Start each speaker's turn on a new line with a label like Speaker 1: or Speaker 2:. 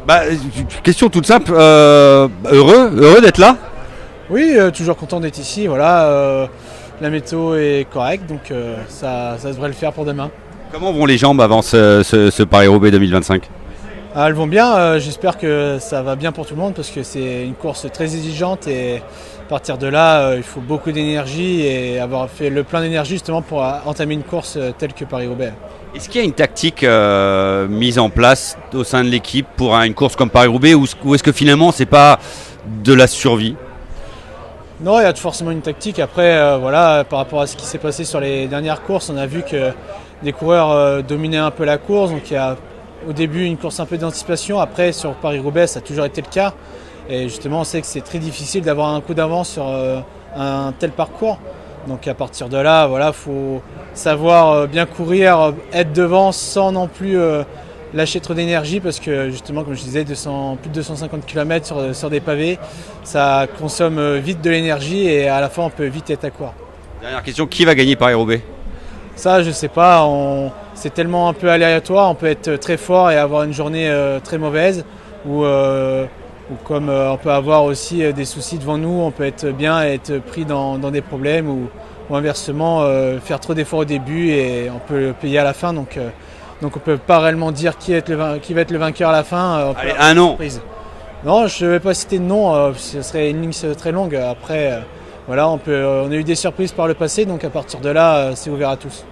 Speaker 1: Bah, question toute simple, heureux d'être là?
Speaker 2: Oui, toujours content d'être ici. Voilà, la météo est correcte, donc ça devrait le faire pour demain.
Speaker 1: Comment vont les jambes avant ce Paris-Roubaix 2025?
Speaker 2: Elles vont bien, j'espère que ça va bien pour tout le monde parce que c'est une course très exigeante et à partir de là, il faut beaucoup d'énergie et avoir fait le plein d'énergie justement pour entamer une course telle que Paris-Roubaix.
Speaker 1: Est-ce qu'il y a une tactique mise en place au sein de l'équipe pour une course comme Paris-Roubaix ou est-ce que finalement c'est pas de la survie?
Speaker 2: Non, il y a forcément une tactique. Après, voilà, par rapport à ce qui s'est passé sur les dernières courses, on a vu que des coureurs dominaient un peu la course. Donc il y a au début une course un peu d'anticipation. Après, sur Paris-Roubaix, ça a toujours été le cas. Et justement, on sait que c'est très difficile d'avoir un coup d'avance sur un tel parcours. Donc à partir de là, voilà, faut savoir bien courir, être devant sans non plus lâcher trop d'énergie parce que justement, comme je disais, plus de 250 km sur des pavés, ça consomme vite de l'énergie et à la fin, on peut vite être à court.
Speaker 1: Dernière question, qui va gagner Paris-Roubaix?
Speaker 2: Ça, je sais pas, c'est tellement un peu aléatoire, on peut être très fort et avoir une journée très mauvaise ou comme on peut avoir aussi des soucis devant nous, on peut être bien et être pris dans des problèmes ou inversement faire trop d'efforts au début et on peut le payer à la fin. Donc on ne peut pas réellement dire qui va être le vainqueur à la fin.
Speaker 1: Allez, un nom.
Speaker 2: Non, je ne vais pas citer de nom, ce serait une ligne très longue. Après, voilà, on a eu des surprises par le passé, donc à partir de là, c'est ouvert à tous.